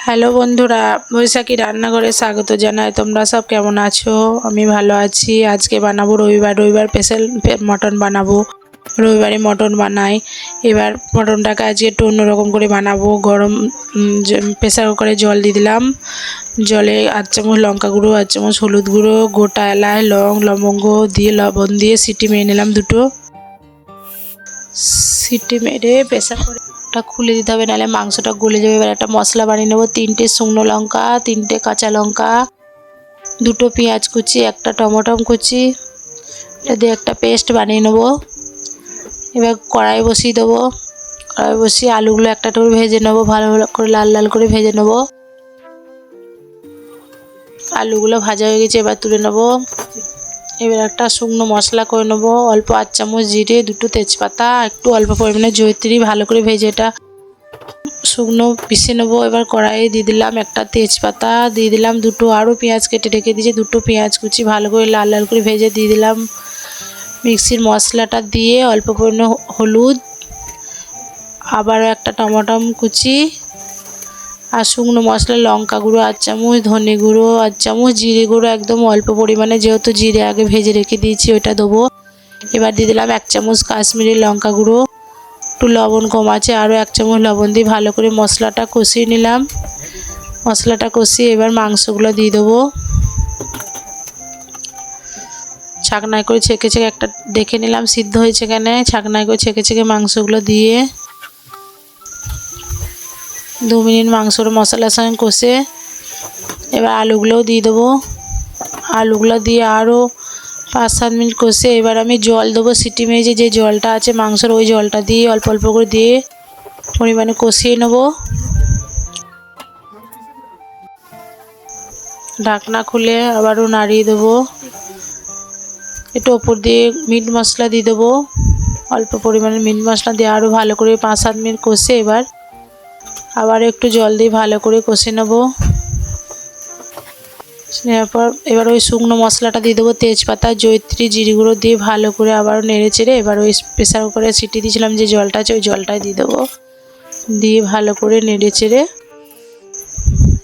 Hello বন্ধুরা, বৈশাখী রান্নাঘরে স্বাগত জানাই। তোমরা সব কেমন আছো? আমি ভালো আছি। আজকে বানাবো রবিবার স্পেশাল মটন বানাবো। রবিবারে মটন বানাই। এবার মটনটাকে আজকে একটু অন্যরকম করে বানাবো। গরম প্রেসার কুকারে জল দিয়ে দিলাম। জলে 8 চামচ লঙ্কা গুঁড়ো, 8 চামচ হলুদ গুঁড়ো, গোটা এলাচ, লবঙ্গ দিয়ে লবণ দিয়ে সিটি মেরে নিলাম দুটো। সিটি মেরে প্রেসার কুকারটা খুলে দিতে হবে, নাহলে মাংসটা গলে যাবে। এবার একটা মশলা বানিয়ে নেবো। 3টে শুকনো লঙ্কা, 3টে কাঁচা লঙ্কা, 2টো পেঁয়াজ কুচি, একটা টমেটো কুচি, এটা দিয়ে একটা পেস্ট বানিয়ে নেবো। এবার কড়াই বসিয়ে দেবো। কড়াই বসিয়ে আলুগুলো একটা করে ভেজে নেবো, ভালো করে লাল লাল করে ভেজে নেবো। আলুগুলো ভাজা হয়ে গেছে, এবার তুলে নেবো। এবার একটা শুকনো মশলা করে নেবো। অল্প 8 চামচ জিরে, 2টো তেজপাতা, একটু অল্প পরিমাণে জয়িত্রী, ভালো করে ভেজে এটা শুকনো পিষে নেবো। এবার কড়াইয়ে দিয়ে দিলাম একটা তেজপাতা, দিয়ে দিলাম 2টো আরও পেঁয়াজ কেটে রেখে দিয়েছি, 2টো পেঁয়াজ কুচি ভালো করে লাল লাল করে ভেজে দিয়ে দিলাম। মিক্সির মশলাটা দিয়ে অল্প পরিমাণে হলুদ, আবারও একটা টমেটো কুচি আর শুকনো মশলা লঙ্কা গুঁড়ো 8 চামচ, ধনে গুঁড়ো 8 চামচ, জিরে গুঁড়ো একদম অল্প পরিমাণে, যেহেতু জিরে আগে ভেজে রেখে দিয়েছি ওইটা দেবো। এবার দিয়ে দিলাম 1 চামচ কাশ্মীরি লঙ্কা গুঁড়ো, একটু লবণ কম আছে, আরও 1 চামচ লবণ দিয়ে ভালো করে মশলাটা কষিয়ে নিলাম। মশলাটা কষিয়ে এবার মাংসগুলো দিয়ে দেবো। ছাকনায় করে ছেঁকে একটা দেখে নিলাম সিদ্ধ হয়েছে কেন। ছাকনায় করে ছেঁকে মাংসগুলো দিয়ে 2 মিনিট মাংসর মশলার সঙ্গে কষে এবার আলুগুলোও দিয়ে দেবো। আলুগুলো দিয়ে আরও 5-7 মিনিট কষে এবার আমি জল দেবো। সিটি মেরে যে জলটা আছে মাংসের, ওই জলটা দিয়ে অল্প অল্প করে দিয়ে পরিমাণে কষিয়ে নেব। ঢাকনা খুলে আবারও নাড়িয়ে দেবো। একটু ওপর দিয়ে মিট মশলা দিয়ে দেবো। অল্প পরিমাণে মিট মশলা দিয়ে আরও ভালো করে 5-7 মিনিট কষে এবার আবার একটু জল দিয়ে ভালো করে কষে নেব। নেওয়ার পর এবার ওই শুকনো মশলাটা দিয়ে দেবো, তেজপাতা, জয়িত্রী, জিরে গুঁড়ো দিয়ে ভালো করে আবারও নেড়ে চেড়ে এবার ওই প্রেসার কুকারে সিটি দিয়েছিলাম যে জলটা আছে ওই জলটাই দিয়ে দেবো। দিয়ে ভালো করে নেড়ে চেড়ে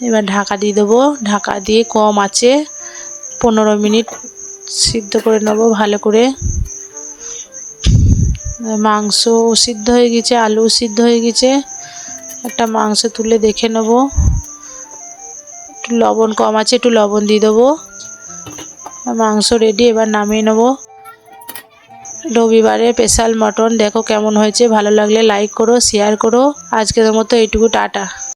এবার ঢাকা দিয়ে দেবো। ঢাকা দিয়ে কম আঁচে 15 মিনিট সিদ্ধ করে নেবো ভালো করে। মাংস সিদ্ধ হয়ে গেছে, আলু সিদ্ধ হয়ে গেছে। একটা মাংস তুলে দেখে নেব, একটু লবণ কম আছে, একটু লবণ দিয়ে দেবো। মাংস রেডি, এবার নামিয়ে নেব। রবিবারে স্পেশাল মটন দেখো কেমন হয়েছে। ভালো লাগলে লাইক করো, শেয়ার করো। আজকের মতো এইটুকু, টাটা।